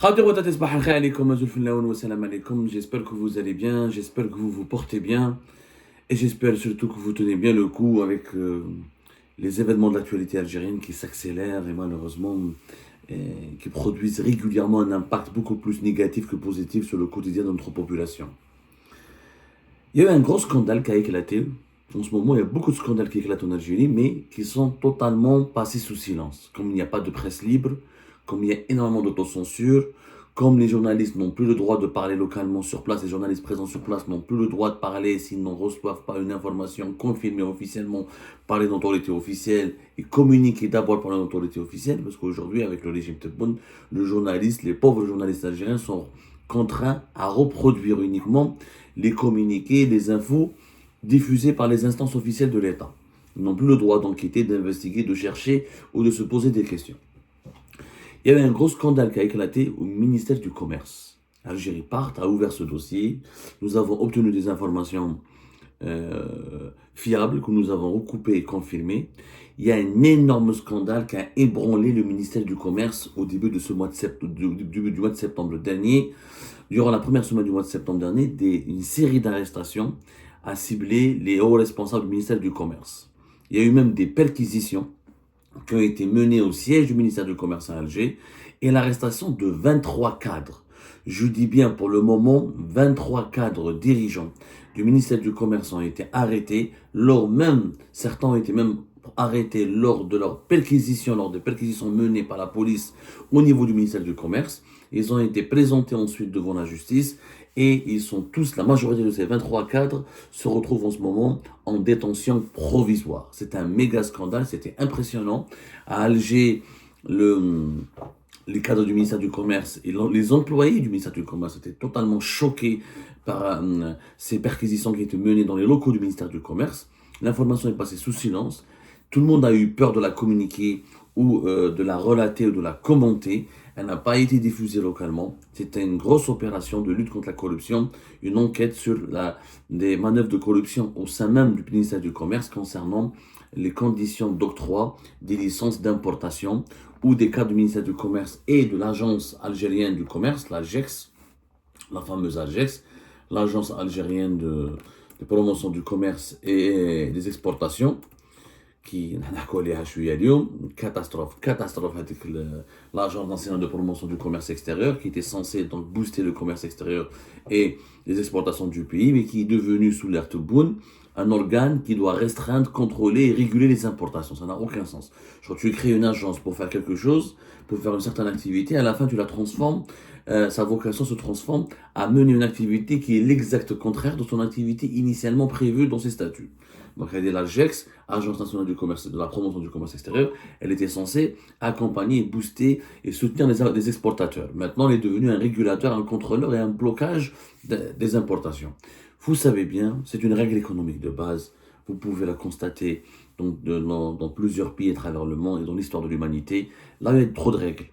J'espère que vous allez bien, j'espère que vous vous portez bien et j'espère surtout que vous tenez bien le coup avec les événements de l'actualité algérienne qui s'accélèrent et malheureusement euh, qui produisent régulièrement un impact beaucoup plus négatif que positif sur le quotidien de notre population. Il y a eu un gros scandale qui a éclaté. En ce moment, il y a beaucoup de scandales qui éclatent en Algérie, mais qui sont totalement passés sous silence. Comme il n'y a pas de presse libre, comme il y a énormément d'autocensure, comme les journalistes n'ont plus le droit de parler localement sur place, les journalistes présents sur place n'ont plus le droit de parler s'ils ne reçoivent pas une information confirmée officiellement par les autorités officielles et communiquée d'abord par une autorité officielle, parce qu'aujourd'hui, avec le régime Tebboune, le journaliste, les pauvres journalistes algériens sont contraints à reproduire uniquement les communiqués, les infos diffusées par les instances officielles de l'État. Ils n'ont plus le droit d'enquêter, d'investiguer, de chercher ou de se poser des questions. Il y avait un gros scandale qui a éclaté au ministère du Commerce. Algérie Part a ouvert ce dossier. Nous avons obtenu des informations fiables que nous avons recoupées et confirmées. Il y a un énorme scandale qui a ébranlé le ministère du Commerce au début de ce mois de septembre, du mois de septembre dernier. Durant la première semaine du mois de septembre dernier, une série d'arrestations a ciblé les hauts responsables du ministère du Commerce. Il y a eu même des perquisitions qui ont été menées au siège du ministère du Commerce à Alger et l'arrestation de 23 cadres. Je dis bien pour le moment, 23 cadres dirigeants du ministère du Commerce ont été arrêtés, certains ont été même arrêtés lors de leurs perquisitions, lors des perquisitions menées par la police au niveau du ministère du Commerce. Ils ont été présentés ensuite devant la justice et ils sont tous, la majorité de ces 23 cadres se retrouvent en ce moment en détention provisoire. C'est un méga scandale, c'était impressionnant. À Alger, les cadres du ministère du Commerce et les employés du ministère du Commerce étaient totalement choqués par ces perquisitions qui étaient menées dans les locaux du ministère du Commerce. L'information est passée sous silence. Tout le monde a eu peur de la communiquer ou de la relater ou de la commenter. Elle n'a pas été diffusée localement. C'était une grosse opération de lutte contre la corruption, une enquête sur des manœuvres de corruption au sein même du ministère du Commerce concernant les conditions d'octroi des licences d'importation ou des cadres du ministère du Commerce et de l'agence algérienne du commerce, l'AGEX, la fameuse AGEX, l'agence algérienne de promotion du commerce et des exportations, qui catastrophe avec l'agence nationale de promotion du commerce extérieur qui était censée donc booster le commerce extérieur et les exportations du pays, mais qui est devenu sous l'ère Tebboune un organe qui doit restreindre, contrôler et réguler les importations. Ça n'a aucun sens. Genre, tu crées une agence pour faire quelque chose, pour faire une certaine activité, à la fin tu la transformes, sa vocation se transforme à mener une activité qui est l'exact contraire de son activité initialement prévue dans ses statuts. Donc elle est l'AGEX, Agence nationale du commerce, de la promotion du commerce extérieur. Elle était censée accompagner, booster et soutenir les exportateurs. Maintenant, elle est devenue un régulateur, un contrôleur et un blocage des importations. Vous savez bien, c'est une règle économique de base. Vous pouvez la constater dans plusieurs pays à travers le monde et dans l'histoire de l'humanité. Là où il y a trop de règles,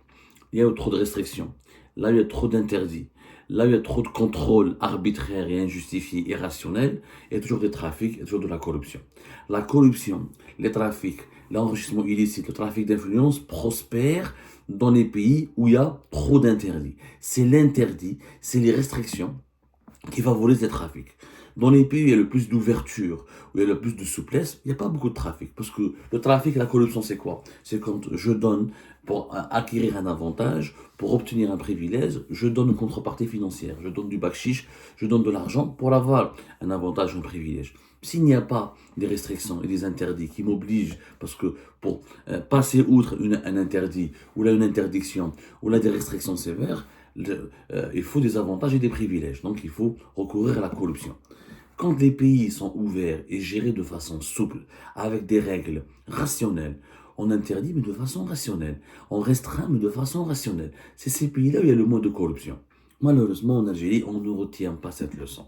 il y a trop de restrictions, là où il y a trop d'interdits, là où il y a trop de contrôles arbitraires et injustifiés, irrationnels, il y a toujours des trafics, il y a toujours de la corruption. La corruption, les trafics, l'enrichissement illicite, le trafic d'influence prospèrent dans les pays où il y a trop d'interdits. C'est l'interdit, c'est les restrictions qui favorisent les trafics. Dans les pays où il y a le plus d'ouverture, où il y a le plus de souplesse, il n'y a pas beaucoup de trafic. Parce que le trafic et la corruption, c'est quoi? C'est quand je donne pour acquérir un avantage, pour obtenir un privilège, je donne une contrepartie financière. Je donne du bakshish, je donne de l'argent pour avoir un avantage ou un privilège. S'il n'y a pas des restrictions et des interdits qui m'obligent, parce que pour passer outre un interdit, ou là une interdiction, ou là des restrictions sévères, il faut des avantages et des privilèges. Donc il faut recourir à la corruption. Quand les pays sont ouverts et gérés de façon souple, avec des règles rationnelles, on interdit mais de façon rationnelle, on restreint mais de façon rationnelle. C'est ces pays-là où il y a le moins de corruption. Malheureusement, en Algérie, on ne retient pas cette leçon.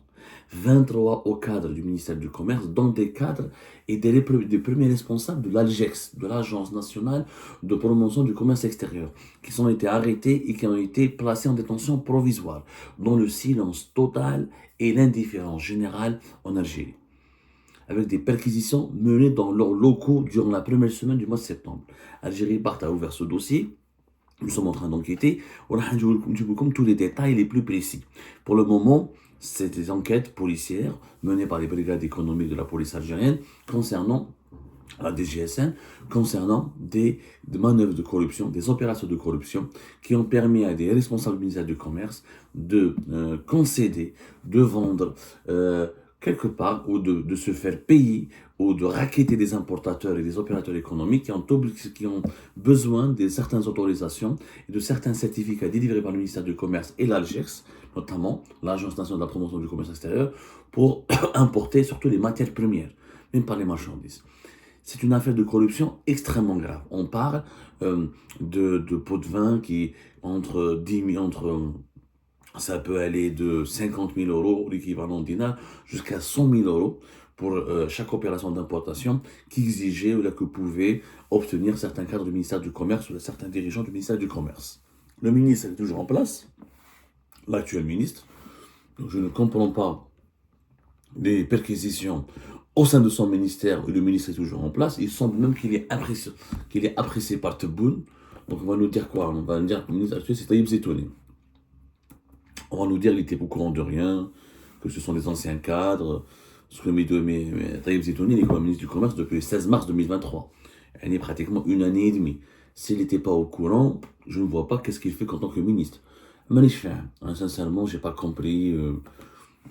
23 hauts cadres du ministère du Commerce, dont des cadres et des premiers responsables de l'AGEX, de l'Agence nationale de promotion du commerce extérieur, qui ont été arrêtés et qui ont été placés en détention provisoire, dans le silence total et l'indifférence générale en Algérie, avec des perquisitions menées dans leurs locaux durant la première semaine du mois de septembre. Algérie Part a ouvert ce dossier. Nous sommes en train d'enquêter. On a comme tous les détails les plus précis. Pour le moment, c'est des enquêtes policières menées par les brigades économiques de la police algérienne concernant la DGSN, concernant des manœuvres de corruption, des opérations de corruption qui ont permis à des responsables du ministère du Commerce de concéder, de vendre quelque part ou de se faire payer ou de racketter des importateurs et des opérateurs économiques qui ont besoin de certaines autorisations et de certains certificats délivrés par le ministère du Commerce et l'Algex, notamment l'Agence nationale de la promotion du commerce extérieur, pour importer surtout les matières premières, même pas les marchandises. C'est une affaire de corruption extrêmement grave. On parle de pots de vin qui, ça peut aller de 50 000 euros, l'équivalent dinar, jusqu'à 100 000 euros pour chaque opération d'importation qui exigeait ou là, que pouvaient obtenir certains cadres du ministère du Commerce ou certains dirigeants du ministère du Commerce. Le ministre est toujours en place, l'actuel ministre. Donc je ne comprends pas les perquisitions au sein de son ministère où le ministre est toujours en place. Il semble même qu'il est apprécié par Tebboune. Donc on va nous dire quoi? On va nous dire que le ministre actuel c'est Taïb Zetouni. On va nous dire qu'il n'était au courant de rien, que ce sont des anciens cadres. Mais Taïb Zetouni, il est comme ministre du Commerce depuis le 16 mars 2023. Il est pratiquement une année et demie. S'il n'était pas au courant, je ne vois pas qu'est-ce qu'il fait en tant que ministre. Mais sincèrement, je n'ai pas compris.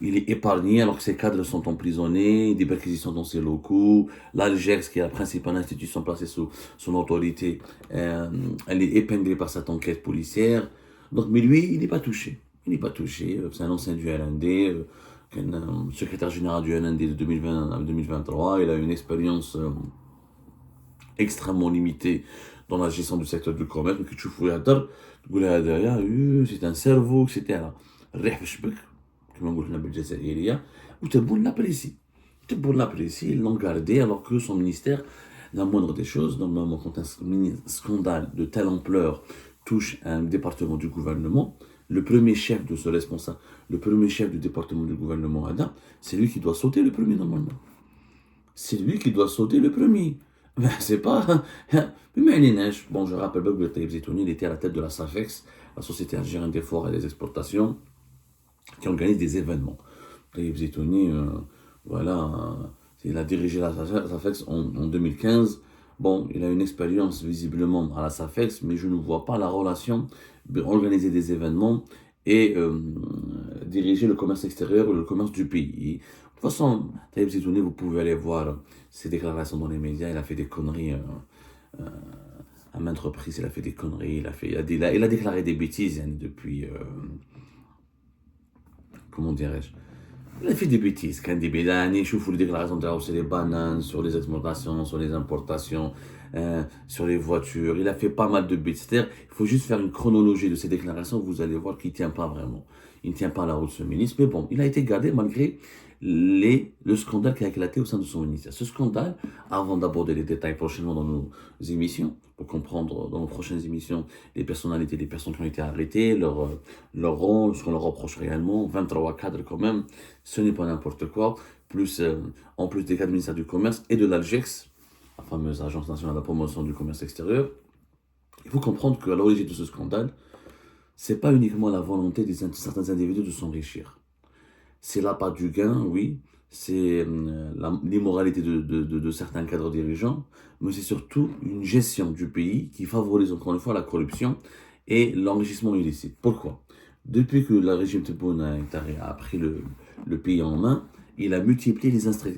Il est épargné alors que ses cadres sont emprisonnés, des perquisitions dans ses locaux. L'Algex, qui est la principale institution placée sous son autorité, elle est épinglée par cette enquête policière. Donc, mais lui, il n'est pas touché. Il n'est pas touché. C'est un ancien du LND, secrétaire général du LND de 2020 à 2023. Il a une expérience extrêmement limitée dans la gestion du secteur du commerce. Mais que tu fouilles à terre, c'est un cerveau, etc. كما قلنا بالجزائريه وتبون l'apprécie. Tebboune l'apprécie, ils l'ont gardé alors que son ministère, la moindre des choses, normalement quand un scandale de telle ampleur touche un département du gouvernement, le premier chef de ce responsable, le premier chef du département du gouvernement Adam, c'est lui qui doit sauter le premier normalement. C'est lui qui doit sauter le premier. Ben, c'est pas... Bon, je rappelle que Taïb Zetouni, il était à la tête de la SAFEX, la Société algérienne des forêts et des exportations, qui organise des événements. Taïb Zetouni, il a dirigé la SAFEX en 2015. Bon, il a une expérience visiblement à la SAFEX, mais je ne vois pas la relation d'organiser des événements et diriger le commerce extérieur ou le commerce du pays. De toute façon, Taïb Zetouni, vous pouvez aller voir ses déclarations dans les médias, il a fait des conneries à maintes reprises, il a fait des conneries, il a déclaré des bêtises depuis... comment dirais-je, il a fait des bêtises. Quand des bêtises, je vous les déclarations sur les bananes, sur les exportations, sur les importations, sur les voitures. Il a fait pas mal de bêtises. C'est-à-dire, il faut juste faire une chronologie de ces déclarations. Vous allez voir qu'il ne tient pas vraiment. Il ne tient pas la route, ce ministre. Mais bon, il a été gardé malgré le scandale qui a éclaté au sein de son ministère. Ce scandale, avant d'aborder les détails prochainement dans nos émissions, pour comprendre dans nos prochaines émissions les personnalités des personnes qui ont été arrêtées, leur rôle, ce qu'on leur reproche réellement, 23 cadres quand même, ce n'est pas n'importe quoi, en plus des cadres du ministère du Commerce et de l'Algex, la fameuse Agence nationale de la promotion du commerce extérieur. Il faut comprendre qu'à l'origine de ce scandale, c'est pas uniquement la volonté de certains individus de s'enrichir. C'est l'appât du gain, oui, c'est l'immoralité de certains cadres dirigeants, mais c'est surtout une gestion du pays qui favorise encore une fois la corruption et l'enrichissement illicite. Pourquoi? Depuis que le régime Tebboune a pris le pays en main, il a multiplié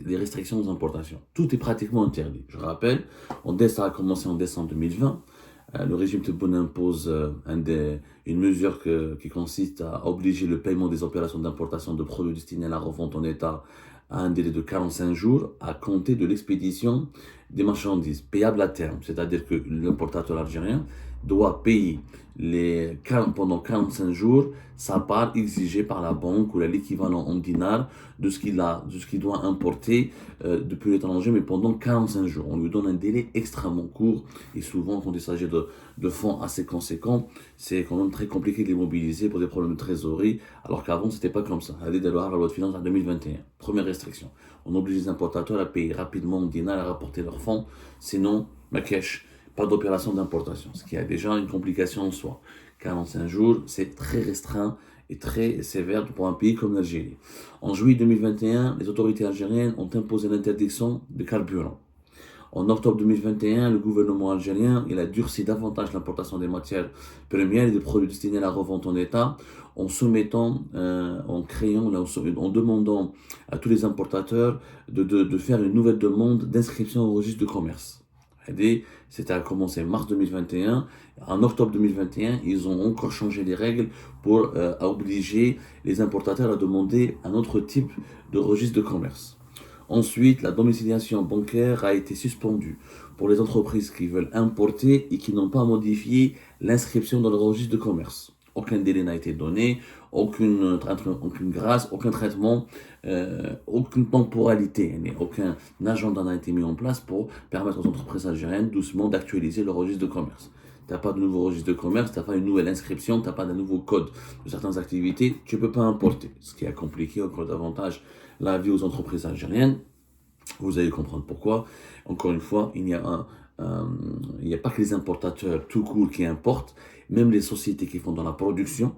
les restrictions aux importations. Tout est pratiquement interdit. Je rappelle, ça a commencé en décembre 2020. Le régime Tebboune impose une mesure qui consiste à obliger le paiement des opérations d'importation de produits destinés à la revente en état à un délai de 45 jours à compter de l'expédition des marchandises payables à terme. C'est-à-dire que l'importateur algérien doit payer pendant 45 jours sa part exigée par la banque ou l'équivalent en dinars de ce qu'il doit importer depuis l'étranger, mais pendant 45 jours. On lui donne un délai extrêmement court et souvent quand il s'agit de fonds assez conséquents, c'est quand même très compliqué de les mobiliser pour des problèmes de trésorerie, alors qu'avant c'était pas comme ça. La loi de finances en 2021. Première restriction. On oblige les importateurs à payer rapidement en dinars, à rapporter leurs fonds, sinon, ma cash, pas d'opération d'importation, ce qui a déjà une complication en soi. 45 jours, c'est très restreint et très sévère pour un pays comme l'Algérie. En juillet 2021, les autorités algériennes ont imposé l'interdiction de carburant. En octobre 2021, le gouvernement algérien il a durci davantage l'importation des matières premières et des produits destinés à la revente en État en soumettant, en demandant à tous les importateurs de faire une nouvelle demande d'inscription au registre de commerce. C'était à commencer en mars 2021. En octobre 2021, ils ont encore changé les règles pour obliger les importateurs à demander un autre type de registre de commerce. Ensuite, la domiciliation bancaire a été suspendue pour les entreprises qui veulent importer et qui n'ont pas modifié l'inscription dans le registre de commerce. Aucun délai n'a été donné, aucune grâce, aucun traitement, aucune temporalité, aucun agenda n'a été mis en place pour permettre aux entreprises algériennes doucement d'actualiser le registre de commerce. Tu n'as pas de nouveau registre de commerce, tu n'as pas une nouvelle inscription, tu n'as pas de nouveau code de certaines activités, tu ne peux pas importer. Ce qui a compliqué encore davantage la vie aux entreprises algériennes. Vous allez comprendre pourquoi. Encore une fois, il n'y a pas que les importateurs tout court qui importent, même les sociétés qui font dans la production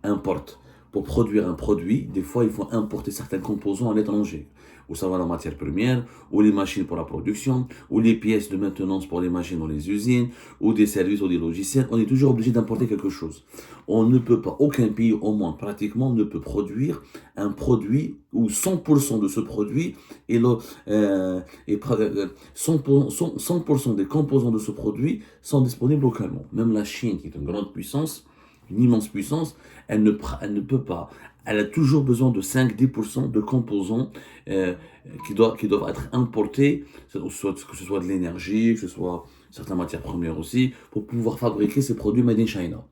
importent. Pour produire un produit, des fois, il faut importer certains composants à l'étranger. Ou ça va la matière première, ou les machines pour la production, ou les pièces de maintenance pour les machines dans les usines, ou des services ou des logiciels. On est toujours obligé d'importer quelque chose. On ne peut pas, aucun pays au monde pratiquement ne peut produire un produit où 100% de ce produit et 100% des composants de ce produit sont disponibles localement. Même la Chine, qui est une grande puissance, une immense puissance, elle ne peut pas. Elle a toujours besoin de 5-10% de composants qui doivent être importés, que ce soit de l'énergie, que ce soit certaines matières premières aussi, pour pouvoir fabriquer ces produits made in China.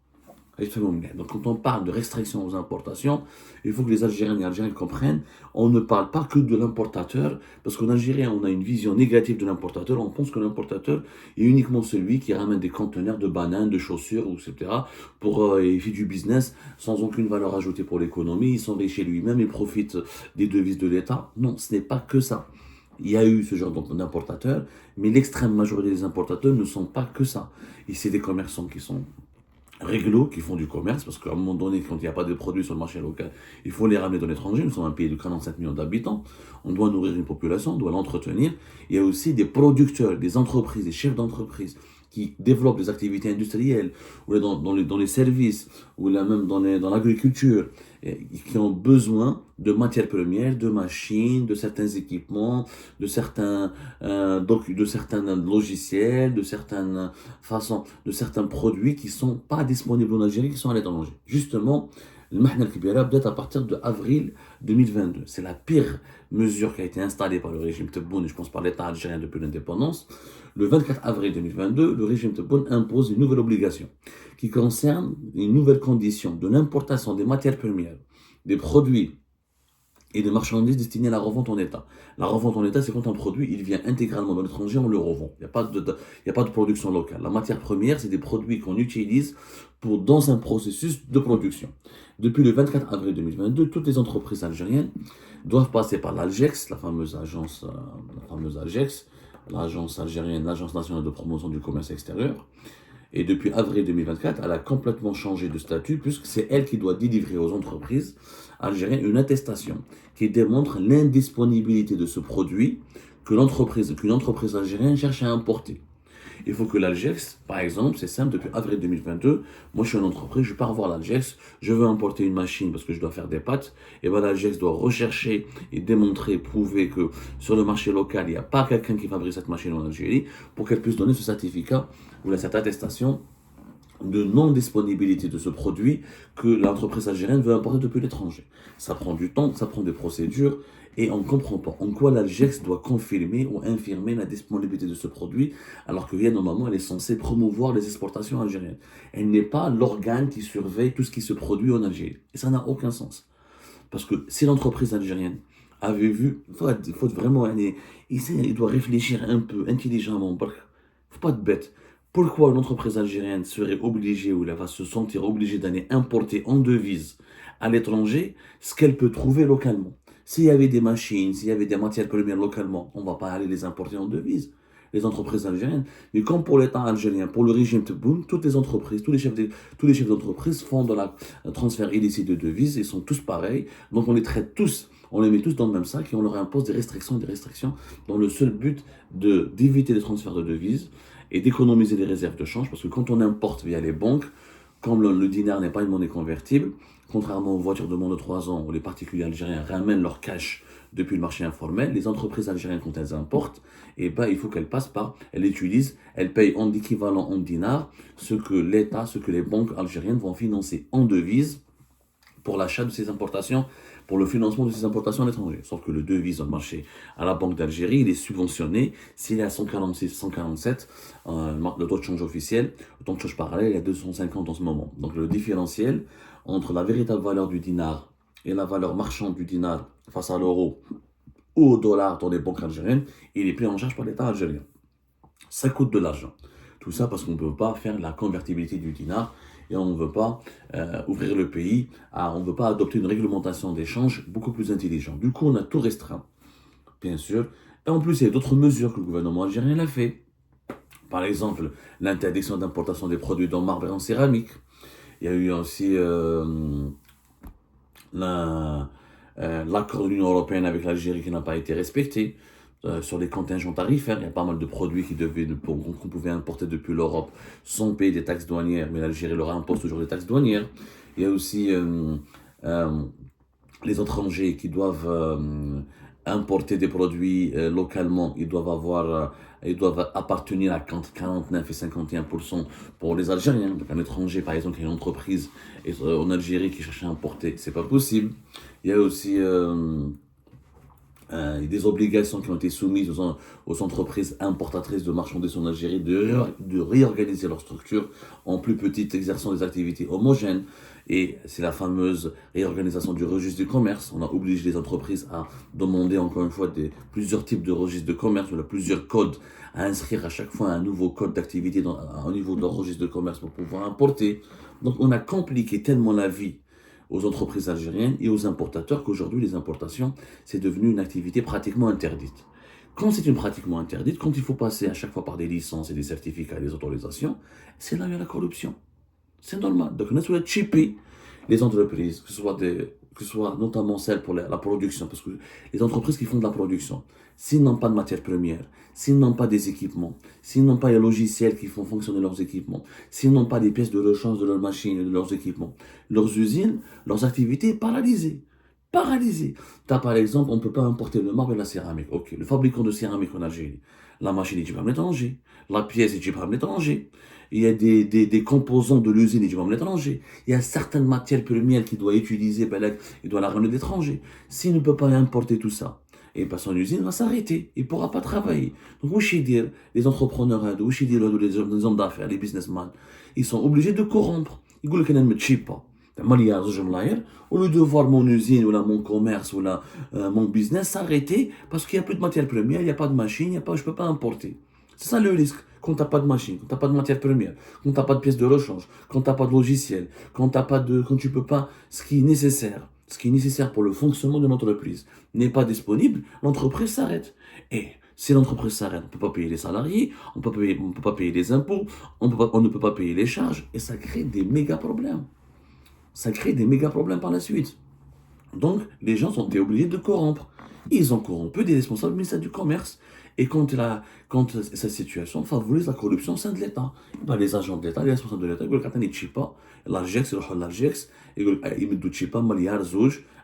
Donc quand on parle de restriction aux importations, il faut que les Algériens et les Algériens comprennent, on ne parle pas que de l'importateur, parce qu'en Algérie, on a une vision négative de l'importateur, on pense que l'importateur est uniquement celui qui ramène des conteneurs de bananes, de chaussures, etc. Il fait du business sans aucune valeur ajoutée pour l'économie, il s'enrichit lui-même, il profite des devises de l'État. Non, ce n'est pas que ça. Il y a eu ce genre d'importateurs, mais l'extrême majorité des importateurs ne sont pas que ça. Et c'est des commerçants qui sont réglo qui font du commerce, parce qu'à un moment donné, quand il n'y a pas de produits sur le marché local, il faut les ramener de l'étranger. Nous sommes un pays de 47 millions d'habitants, on doit nourrir une population, on doit l'entretenir. Il y a aussi des producteurs, des entreprises, des chefs d'entreprise qui développent des activités industrielles, ou dans les services, ou là même dans l'agriculture, qui ont besoin de matières premières, de machines, de certains équipements, de certains logiciels, de certaines façons, de certains produits qui ne sont pas disponibles en Algérie, qui sont à l'étranger. Justement, le Mahna al-Kibira date à partir de avril 2022. C'est la pire mesure qui a été installée par le régime Tebboune, et je pense par l'État algérien depuis l'indépendance. Le 24 avril 2022, le régime Tebboune impose une nouvelle obligation qui concerne une nouvelle condition de l'importation des matières premières, des produits et des marchandises destinées à la revente en État. La revente en État, c'est quand un produit il vient intégralement de l'étranger, on le revend. Il n'y a pas de production locale. La matière première, c'est des produits qu'on utilise dans un processus de production. Depuis le 24 avril 2022, toutes les entreprises algériennes doivent passer par l'Algex, la fameuse agence Algex, l'agence algérienne, l'Agence nationale de promotion du commerce extérieur. Et depuis avril 2024, elle a complètement changé de statut, puisque c'est elle qui doit délivrer aux entreprises algériennes une attestation qui démontre l'indisponibilité de ce produit qu'une entreprise algérienne cherche à importer. Il faut que l'Algex, par exemple, c'est simple, depuis avril 2022, moi je suis une entreprise, je pars voir l'Algex, je veux importer une machine parce que je dois faire des pâtes, et bien l'Algex doit rechercher et démontrer, prouver que sur le marché local, il n'y a pas quelqu'un qui fabrique cette machine en Algérie pour qu'elle puisse donner ce certificat ou cette attestation de non-disponibilité de ce produit que l'entreprise algérienne veut importer depuis l'étranger. Ça prend du temps, ça prend des procédures, et on ne comprend pas en quoi l'Algex doit confirmer ou infirmer la disponibilité de ce produit, alors que normalement elle est censée promouvoir les exportations algériennes. Elle n'est pas l'organe qui surveille tout ce qui se produit en Algérie. Et ça n'a aucun sens. Parce que si l'entreprise algérienne avait vu, il faut vraiment, il doit réfléchir un peu intelligemment, il ne faut pas être bête. Pourquoi une entreprise algérienne serait obligée ou elle va se sentir obligée d'aller importer en devise à l'étranger ce qu'elle peut trouver localement? S'il y avait des machines, s'il y avait des matières premières localement, on ne va pas aller les importer en devise. les entreprises algériennes. Mais comme pour l'État algérien, pour le régime Tebboune, toutes les entreprises, tous les chefs d'entreprise font de la transfert illicite de devises, ils sont tous pareils. Donc on les traite tous, on les met tous dans le même sac et on leur impose des restrictions dans le seul but d'éviter les transferts de devises et d'économiser les réserves de change. Parce que quand on importe via les banques, comme le dinar n'est pas une monnaie convertible, contrairement aux voitures de moins de 3 ans où les particuliers algériens ramènent leur cash depuis le marché informel, les entreprises algériennes, quand elles importent, il faut qu'elles passent par, elles payent en équivalent en dinars ce que l'État, ce que les banques algériennes vont financer en devises pour l'achat de ces importations, pour le financement de ces importations à l'étranger. Sauf que le devise dans le marché à la Banque d'Algérie, il est subventionné. S'il est à 146, 147, le taux de change officiel, le taux de change parallèle est à 250 en ce moment. Donc le différentiel entre la véritable valeur du dinar et la valeur marchande du dinar face à l'euro ou au dollar dans les banques algériennes, il est pris en charge par l'État algérien. Ça coûte de l'argent. Tout ça parce qu'on ne peut pas faire la convertibilité du dinar et on ne veut pas ouvrir le pays, on ne veut pas adopter une réglementation d'échange beaucoup plus intelligente. Du coup, on a tout restreint, bien sûr. Et en plus, il y a d'autres mesures que le gouvernement algérien a fait. Par exemple, l'interdiction d'importation des produits en marbre et en céramique. Il y a eu aussi l'accord de l'Union européenne avec l'Algérie qui n'a pas été respecté. Sur les contingents tarifaires, il y a pas mal de produits qu'on pouvait importer depuis l'Europe sans payer des taxes douanières, mais l'Algérie leur impose toujours des taxes douanières. Il y a aussi les étrangers qui doivent importer des produits localement, ils doivent appartenir à 49 et 51% pour les Algériens. Donc un étranger, par exemple, qui a une entreprise en Algérie qui cherche à importer, c'est pas possible. Il y a aussi des obligations qui ont été soumises aux entreprises importatrices de marchandises en Algérie de réorganiser leur structure en plus petites, exerçant des activités homogènes. Et c'est la fameuse réorganisation du registre du commerce. On a obligé les entreprises à demander encore une fois plusieurs types de registres de commerce, plusieurs codes, à inscrire à chaque fois un nouveau code d'activité au niveau de leur registre de commerce pour pouvoir importer. Donc on a compliqué tellement la vie aux entreprises algériennes et aux importateurs qu'aujourd'hui les importations, c'est devenu une activité pratiquement interdite. Quand c'est une pratiquement interdite, quand il faut passer à chaque fois par des licences et des certificats et des autorisations, c'est là où il y a la corruption. C'est normal. Donc on a souhaité chipper les entreprises, que ce soit notamment celles pour la production, parce que les entreprises qui font de la production, s'ils n'ont pas de matières premières, s'ils n'ont pas des équipements, s'ils n'ont pas les logiciels qui font fonctionner leurs équipements, s'ils n'ont pas des pièces de rechange de leurs machines et de leurs équipements, leurs usines, leurs activités paralysées. Paralysées. Par exemple, on ne peut pas importer le marbre et la céramique. Ok, le fabricant de céramique en Algérie, la machine est à l'étranger, la pièce est à l'étranger. Il y a des composants de l'usine et du même l'étranger. Il y a certaines matières premières qu'il doit utiliser, il doit la ramener de l'étranger. S'il ne peut pas importer tout ça, et ben son usine va s'arrêter. Il ne pourra pas travailler. Donc, où je dire, les entrepreneurs, où je dire, les hommes d'affaires, les businessmen, ils sont obligés de corrompre. Ils disent qu'ils ne me chient pas. Au lieu de voir mon usine ou là, mon commerce ou là, mon business s'arrêter parce qu'il n'y a plus de matières premières, il n'y a pas de machine, je ne peux pas importer. C'est ça le risque. Quand tu n'as pas de machine, quand tu n'as pas de matière première, quand tu n'as pas de pièces de rechange, quand tu n'as pas de logiciel, quand tu peux pas, ce qui est nécessaire pour le fonctionnement de l'entreprise n'est pas disponible, l'entreprise s'arrête. Et si l'entreprise s'arrête, on ne peut pas payer les salariés, on ne peut pas payer les impôts, on ne peut pas payer les charges, et ça crée des méga problèmes. Ça crée des méga problèmes par la suite. Donc, les gens sont obligés de corrompre. Ils ont corrompu des responsables du ministère du Commerce. Et quand cette situation favorise la corruption au sein de l'État, les agents de l'État, les responsables de l'État, ils disent que l'Algex, ils mettent pas milliard,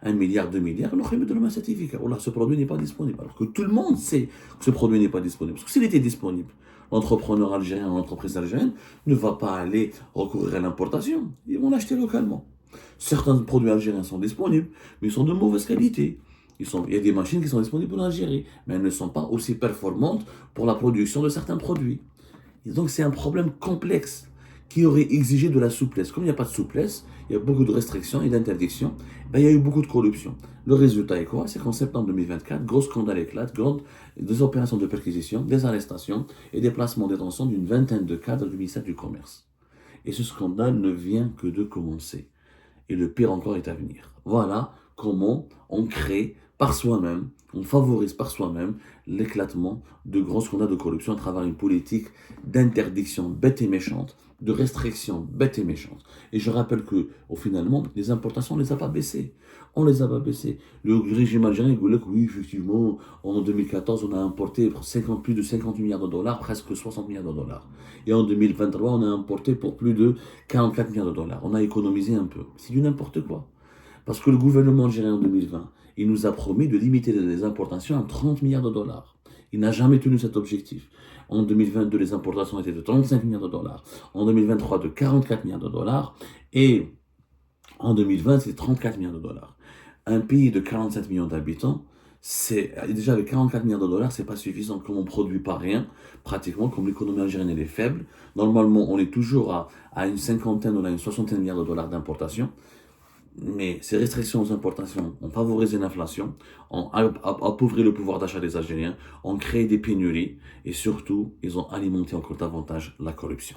1 milliard, 2 milliards, ils mettent un certificat. Ce produit n'est pas disponible. Alors que tout le monde sait que ce produit n'est pas disponible. Parce que s'il était disponible, l'entrepreneur algérien ou l'entreprise algérienne ne va pas aller recourir à l'importation. Ils vont l'acheter localement. Certains produits algériens sont disponibles, mais ils sont de mauvaise qualité. Il y a des machines qui sont disponibles en Algérie, mais elles ne sont pas aussi performantes pour la production de certains produits. Et donc c'est un problème complexe qui aurait exigé de la souplesse. Comme il n'y a pas de souplesse, il y a beaucoup de restrictions et d'interdictions, il y a eu beaucoup de corruption. Le résultat est quoi? C'est qu'en septembre 2024, gros scandale éclate, des opérations de perquisition, des arrestations et des placements en détention d'une vingtaine de cadres du ministère du Commerce. Et ce scandale ne vient que de commencer. Et le pire encore est à venir. Voilà comment on crée par soi-même, on favorise par soi-même l'éclatement de grands scandales de corruption à travers une politique d'interdiction bête et méchante, de restriction bête et méchante. Et je rappelle que, finalement, les importations, on ne les a pas baissées. On les a pas baissées. Le régime algérien voulait que, oui, effectivement, en 2014, on a importé pour plus de 50 milliards de dollars, presque 60 milliards de dollars. Et en 2023, on a importé pour plus de 44 milliards de dollars. On a économisé un peu. C'est du n'importe quoi. Parce que le gouvernement algérien en 2020, il nous a promis de limiter les importations à 30 milliards de dollars. Il n'a jamais tenu cet objectif. En 2022, les importations étaient de 35 milliards de dollars. En 2023, de 44 milliards de dollars. Et en 2020, c'est 34 milliards de dollars. Un pays de 47 millions d'habitants, déjà avec 44 milliards de dollars, c'est pas suffisant, comme on ne produit pas rien, pratiquement, comme l'économie algérienne elle est faible. Normalement, on est toujours à une cinquantaine ou à une soixantaine de milliards de dollars d'importation. Mais ces restrictions aux importations ont favorisé l'inflation, ont appauvri le pouvoir d'achat des Algériens, ont créé des pénuries et surtout, ils ont alimenté encore davantage la corruption.